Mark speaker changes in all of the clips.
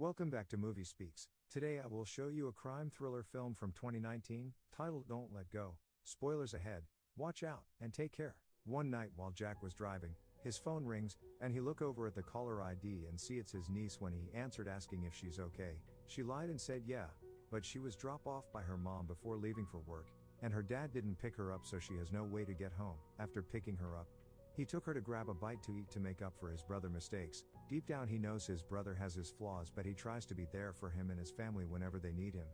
Speaker 1: Welcome back to Movie Speaks. Today I will show you a crime thriller film from 2019, titled Don't Let Go. Spoilers ahead, watch out, and take care. One night while Jack was driving, his phone rings, and he look over at the caller ID and see it's his niece. When he answered asking if she's okay, she lied and said yeah, but she was dropped off by her mom before leaving for work, and her dad didn't pick her up, so she has no way to get home. After picking her up, he took her to grab a bite to eat to make up for his brother's mistakes. Deep down he knows his brother has his flaws, but he tries to be there for him and his family whenever they need him.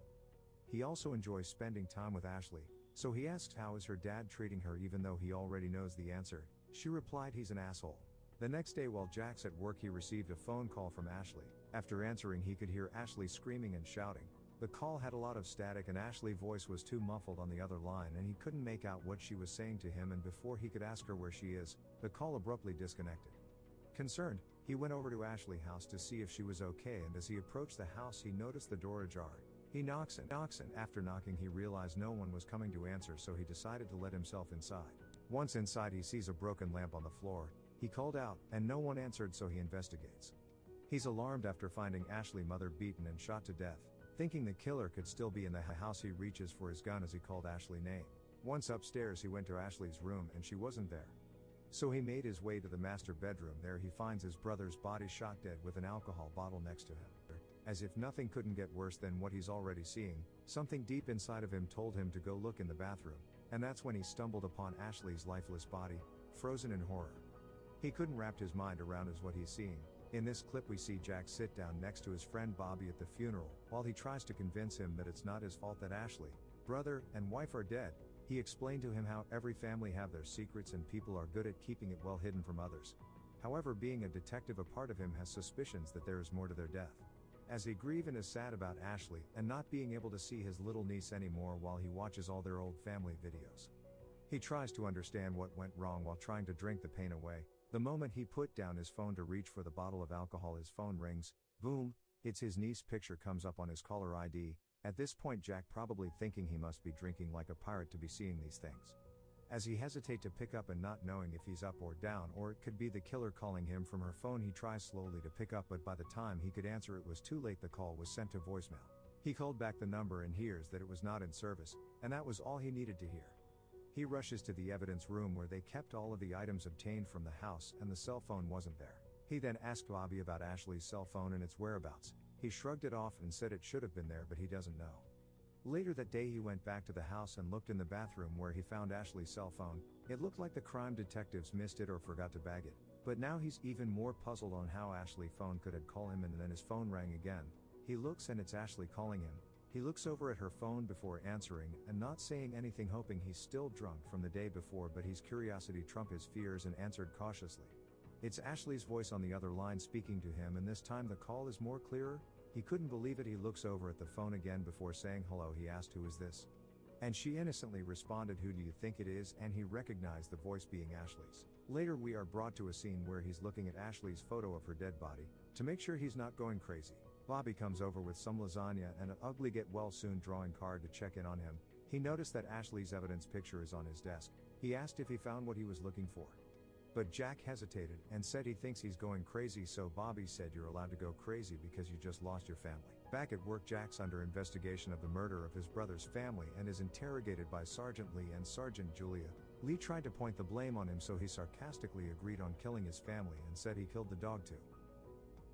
Speaker 1: He also enjoys spending time with Ashley, so he asks how is her dad treating her, even though he already knows the answer. She replied he's an asshole. The next day while Jack's at work, he received a phone call from Ashley. After answering, he could hear Ashley screaming and shouting. The call had a lot of static and Ashley's voice was too muffled on the other line, and he couldn't make out what she was saying to him, and before he could ask her where she is, the call abruptly disconnected. Concerned, he went over to Ashley's house to see if she was okay, and as he approached the house he noticed the door ajar. He knocks and after knocking he realized no one was coming to answer, so he decided to let himself inside. Once inside he sees a broken lamp on the floor. He called out, and no one answered, so he investigates. He's alarmed after finding Ashley's mother beaten and shot to death. Thinking the killer could still be in the house, he reaches for his gun as he called Ashley's name. Once upstairs he went to Ashley's room and she wasn't there. So he made his way to the master bedroom. There he finds his brother's body shot dead with an alcohol bottle next to him. As if nothing couldn't get worse than what he's already seeing, something deep inside of him told him to go look in the bathroom, and that's when he stumbled upon Ashley's lifeless body, frozen in horror. He couldn't wrap his mind around what he's seeing. In this clip we see Jack sit down next to his friend Bobby at the funeral, while he tries to convince him that it's not his fault that Ashley, brother, and wife are dead. He explained to him how every family have their secrets and people are good at keeping it well hidden from others. However, being a detective, a part of him has suspicions that there is more to their death. As he grieves and is sad about Ashley and not being able to see his little niece anymore while he watches all their old family videos, he tries to understand what went wrong while trying to drink the pain away. The moment he put down his phone to reach for the bottle of alcohol, his phone rings. Boom, it's his niece. Picture comes up on his caller ID. At this point Jack, probably thinking he must be drinking like a pirate to be seeing these things. As he hesitates to pick up and not knowing if he's up or down, or it could be the killer calling him from her phone, he tries slowly to pick up, but by the time he could answer it was too late. The call was sent to voicemail. He called back the number and hears that it was not in service, and that was all he needed to hear. He rushes to the evidence room where they kept all of the items obtained from the house, and the cell phone wasn't there. He then asked Bobby about Ashley's cell phone and its whereabouts. He shrugged it off and said it should have been there, but he doesn't know. Later that day he went back to the house and looked in the bathroom where he found Ashley's cell phone. It looked like the crime detectives missed it or forgot to bag it. But now he's even more puzzled on how Ashley's phone could have called him, and then his phone rang again. He looks and it's Ashley calling him. He looks over at her phone before answering and not saying anything, hoping he's still drunk from the day before, but his curiosity trumped his fears and answered cautiously. It's Ashley's voice on the other line speaking to him, and this time the call is more clearer. He couldn't believe it. He looks over at the phone again before saying hello. He asked who is this? And she innocently responded, who do you think it is? And he recognized the voice being Ashley's. Later we are brought to a scene where he's looking at Ashley's photo of her dead body, to make sure he's not going crazy. Bobby comes over with some lasagna and an ugly get well soon drawing card to check in on him. He noticed that Ashley's evidence picture is on his desk. He asked if he found what he was looking for, but Jack hesitated and said he thinks he's going crazy, so Bobby said you're allowed to go crazy because you just lost your family. Back at work, Jack's under investigation of the murder of his brother's family and is interrogated by Sergeant Lee and Sergeant Julia. Lee tried to point the blame on him, so he sarcastically agreed on killing his family and said he killed the dog too.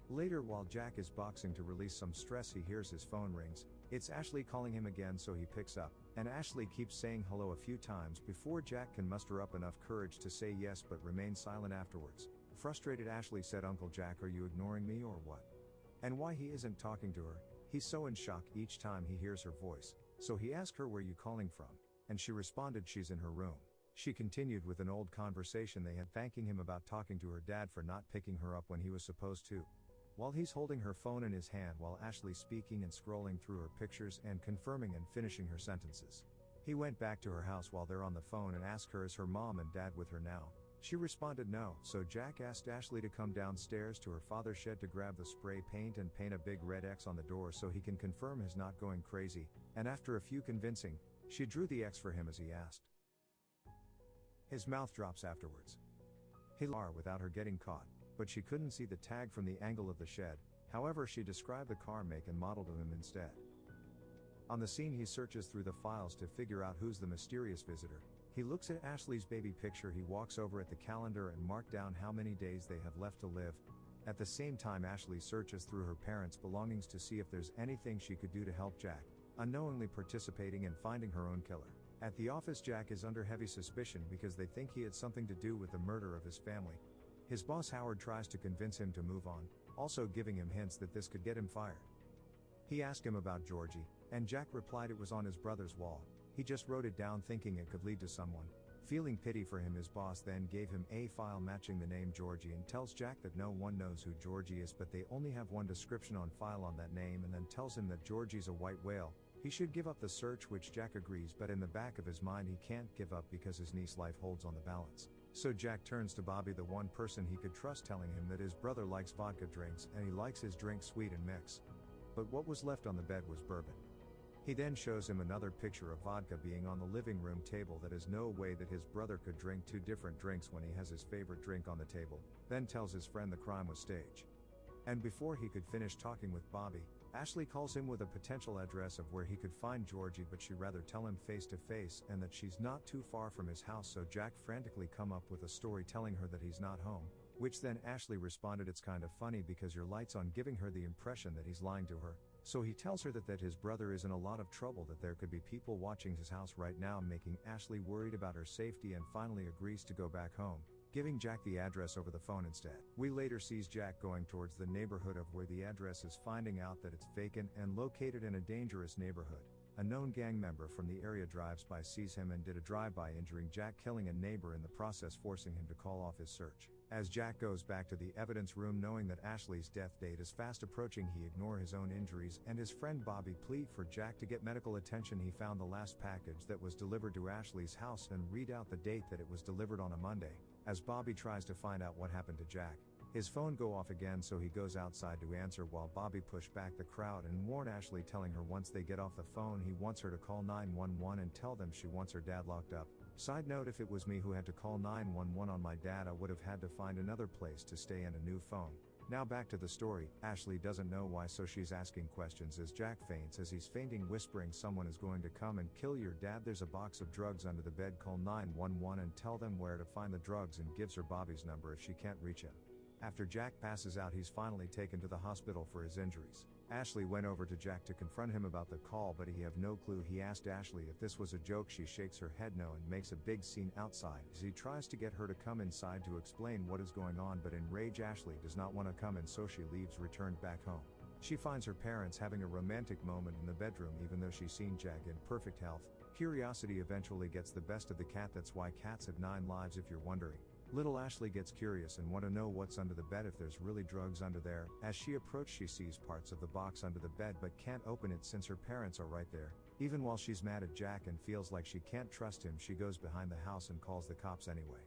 Speaker 1: Later while Jack is boxing to release some stress, he hears his phone rings. It's Ashley calling him again, so he picks up, and Ashley keeps saying hello a few times before Jack can muster up enough courage to say yes, but remain silent afterwards. Frustrated, Ashley said, "Uncle Jack, are you ignoring me or what?" And why he isn't talking to her. He's so in shock each time he hears her voice, so he asked her where you calling from, and she responded she's in her room. She continued with an old conversation they had, thanking him about talking to her dad for not picking her up when he was supposed to. While he's holding her phone in his hand while Ashley's speaking and scrolling through her pictures and confirming and finishing her sentences. He went back to her house while they're on the phone and asked her is her mom and dad with her now. She responded no, so Jack asked Ashley to come downstairs to her father's shed to grab the spray paint and paint a big red X on the door so he can confirm he's not going crazy, and after a few convincing, she drew the X for him as he asked. His mouth drops afterwards. He without her getting caught, but she couldn't see the tag from the angle of the shed, However, she described the car make and model to him instead. On the scene, he searches through the files to figure out who's the mysterious visitor. He looks at Ashley's baby picture. He walks over at the calendar and marks down how many days they have left to live. At the same time, Ashley searches through her parents' belongings to see if there's anything she could do to help Jack, unknowingly participating in finding her own killer. At the office, Jack is under heavy suspicion because they think he had something to do with the murder of his family. His boss Howard tries to convince him to move on, also giving him hints that this could get him fired. He asked him about Georgie, and Jack replied it was on his brother's wall. He just wrote it down thinking it could lead to someone. Feeling pity for him, his boss then gave him a file matching the name Georgie and tells Jack that no one knows who Georgie is, but they only have one description on file on that name, and then tells him that Georgie's a white whale. He should give up the search, which Jack agrees, but in the back of his mind he can't give up because his niece's life holds on the balance. So Jack turns to Bobby, the one person he could trust, telling him that his brother likes vodka drinks and he likes his drink sweet and mix. But what was left on the bed was bourbon. He then shows him another picture of vodka being on the living room table. That is no way that his brother could drink two different drinks when he has his favorite drink on the table, then tells his friend the crime was staged. And before he could finish talking with Bobby, Ashley calls him with a potential address of where he could find Georgie, but she rather tell him face to face and that she's not too far from his house. So Jack frantically come up with a story telling her that he's not home, which then Ashley responded, "It's kind of funny because your light's on," giving her the impression that he's lying to her. So he tells her that his brother is in a lot of trouble, that there could be people watching his house right now, making Ashley worried about her safety, and finally agrees to go back home, giving Jack the address over the phone instead. We later sees Jack going towards the neighborhood of where the address is, finding out that it's vacant and located in a dangerous neighborhood. A known gang member from the area drives by, sees him, and did a drive-by, injuring Jack, killing a neighbor in the process, forcing him to call off his search. As Jack goes back to the evidence room knowing that Ashley's death date is fast approaching, he ignores his own injuries and his friend Bobby plead for Jack to get medical attention. He found the last package that was delivered to Ashley's house and read out the date that it was delivered on, a Monday. As Bobby tries to find out what happened to Jack, his phone go off again, so he goes outside to answer while Bobby push back the crowd and warn Ashley, telling her once they get off the phone he wants her to call 911 and tell them she wants her dad locked up. Side note, if it was me who had to call 911 on my dad, I would have had to find another place to stay and a new phone. Now back to the story. Ashley doesn't know why, so she's asking questions as Jack faints. As he's fainting, whispering, "Someone is going to come and kill your dad. There's a box of drugs under the bed. Call 911 and tell them where to find the drugs," and gives her Bobby's number if she can't reach him. After Jack passes out, he's finally taken to the hospital for his injuries. Ashley went over to Jack to confront him about the call, but he have no clue. He asked Ashley if this was a joke. She shakes her head no and makes a big scene outside as he tries to get her to come inside to explain what is going on, but in rage Ashley does not want to come in, so she leaves, returned back home. She finds her parents having a romantic moment in the bedroom even though she's seen Jack in perfect health. Curiosity eventually gets the best of the cat. That's why cats have 9 lives, if you're wondering. Little Ashley gets curious and want to know what's under the bed, if there's really drugs under there. As she approaches, she sees parts of the box under the bed but can't open it since her parents are right there. Even while she's mad at Jack and feels like she can't trust him, she goes behind the house and calls the cops anyway.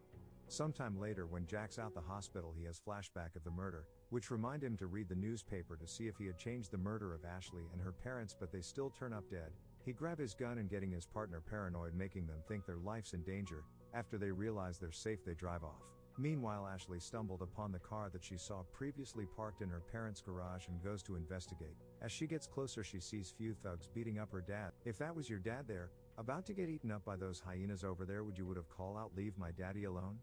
Speaker 1: Sometime later, when Jack's out the hospital, he has flashback of the murder, which remind him to read the newspaper to see if he had changed the murder of Ashley and her parents, but they still turn up dead. He grabs his gun and getting his partner paranoid, making them think their life's in danger. After they realize they're safe, they drive off. Meanwhile, Ashley stumbled upon the car that she saw previously parked in her parents' garage and goes to investigate. As she gets closer, she sees few thugs beating up her dad. "If that was your dad there, about to get eaten up by those hyenas over there, would have called out, 'Leave my daddy alone'?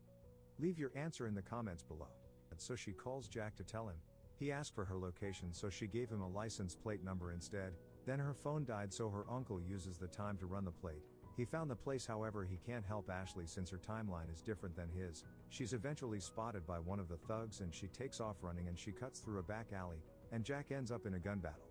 Speaker 1: Leave your answer in the comments below." And so she calls Jack to tell him. He asked for her location, so she gave him a license plate number instead. Then her phone died, so her uncle uses the time to run the plate. He found the place, however he can't help Ashley since her timeline is different than his. She's eventually spotted by one of the thugs and she takes off running, and she cuts through a back alley, and Jack ends up in a gun battle.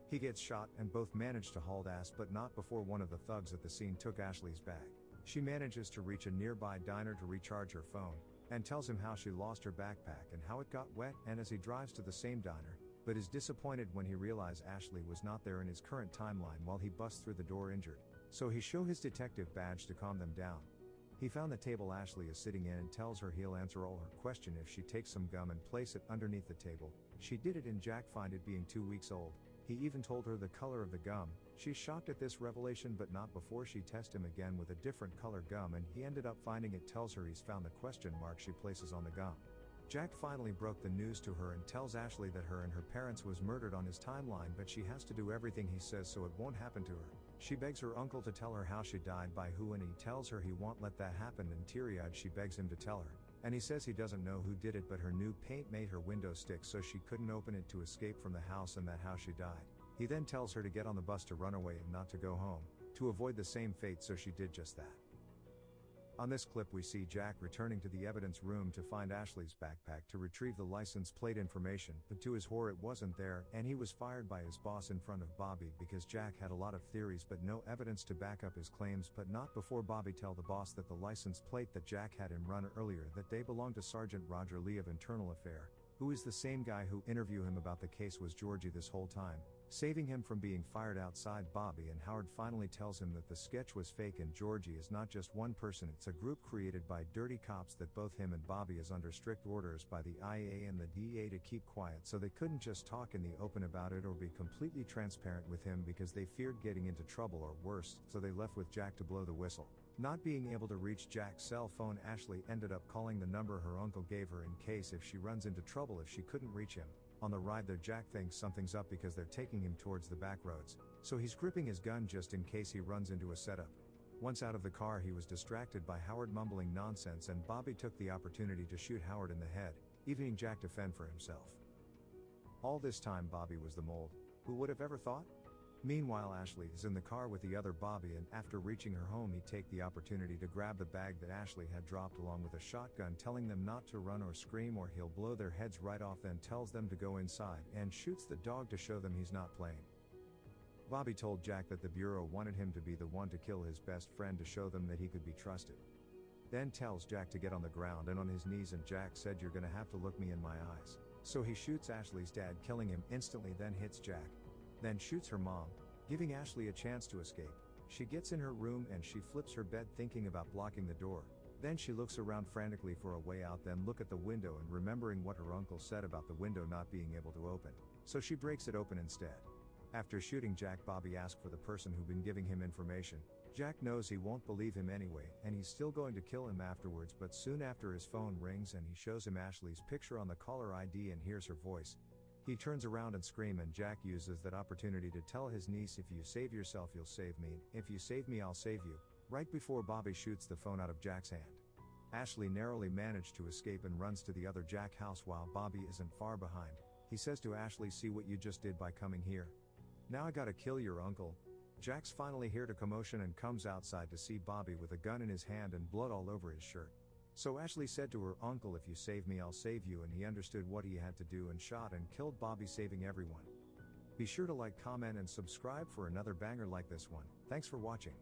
Speaker 1: He gets shot and both manage to haul ass, but not before one of the thugs at the scene took Ashley's bag. She manages to reach a nearby diner to recharge her phone, and tells him how she lost her backpack and how it got wet, and as he drives to the same diner, but is disappointed when he realizes Ashley was not there in his current timeline while he busts through the door injured. So he shows his detective badge to calm them down. He found the table Ashley is sitting in and tells her he'll answer all her questions if she takes some gum and place it underneath the table. She did it, and Jack find it being 2 weeks old. He even told her the color of the gum. She's shocked at this revelation, but not before she tests him again with a different color gum, and he ended up finding it. Tells her he's found the question mark she places on the gum. Jack finally broke the news to her and tells Ashley that her and her parents was murdered on his timeline, but she has to do everything he says so it won't happen to her. She begs her uncle to tell her how she died by who, and he tells her he won't let that happen, and teary-eyed she begs him to tell her. And he says he doesn't know who did it, but her new paint made her window stick so she couldn't open it to escape from the house, and that how she died. He then tells her to get on the bus to run away and not to go home, to avoid the same fate, so she did just that. On this clip we see Jack returning to the evidence room to find Ashley's backpack to retrieve the license plate information, but to his horror it wasn't there, and he was fired by his boss in front of Bobby because Jack had a lot of theories but no evidence to back up his claims, but not before Bobby tell the boss that the license plate that Jack had him run earlier that day belonged to Sergeant Roger Lee of Internal Affair, who is the same guy who interviewed him about the case was Georgie this whole time, saving him from being fired outside. Bobby and Howard finally tells him that the sketch was fake and Georgie is not just one person, it's a group created by dirty cops that both him and Bobby is under strict orders by the IA and the DEA to keep quiet, so they couldn't just talk in the open about it or be completely transparent with him because they feared getting into trouble or worse, so they left with Jack to blow the whistle. Not being able to reach Jack's cell phone, Ashley ended up calling the number her uncle gave her in case if she runs into trouble if she couldn't reach him. On the ride there, Jack thinks something's up because they're taking him towards the back roads, so he's gripping his gun just in case he runs into a setup. Once out of the car he was distracted by Howard mumbling nonsense, and Bobby took the opportunity to shoot Howard in the head, leaving Jack to fend for himself. All this time Bobby was the mold. Who would have ever thought? Meanwhile Ashley is in the car with the other Bobby, and after reaching her home he take the opportunity to grab the bag that Ashley had dropped along with a shotgun, telling them not to run or scream or he'll blow their heads right off, then tells them to go inside and shoots the dog to show them he's not playing. Bobby told Jack that the Bureau wanted him to be the one to kill his best friend to show them that he could be trusted. Then tells Jack to get on the ground and on his knees, and Jack said, "You're gonna have to look me in my eyes." So he shoots Ashley's dad, killing him instantly, then hits Jack. Then shoots her mom, giving Ashley a chance to escape. She gets in her room and she flips her bed thinking about blocking the door. Then she looks around frantically for a way out, then look at the window and remembering what her uncle said about the window not being able to open, so she breaks it open instead. After shooting Jack, Bobby asks for the person who'd been giving him information. Jack knows he won't believe him anyway, and he's still going to kill him afterwards, but soon after his phone rings and he shows him Ashley's picture on the caller ID and hears her voice. He turns around and screams, and Jack uses that opportunity to tell his niece, "If you save yourself you'll save me, if you save me I'll save you," right before Bobby shoots the phone out of Jack's hand. Ashley narrowly managed to escape and runs to the other Jack house while Bobby isn't far behind. He says to Ashley, "See what you just did by coming here? Now I gotta kill your uncle." Jack's finally heard a commotion and comes outside to see Bobby with a gun in his hand and blood all over his shirt. So Ashley said to her uncle, "If you save me I'll save you," and he understood what he had to do and shot and killed Bobby, saving everyone. Be sure to like, comment and subscribe for another banger like this one. Thanks for watching.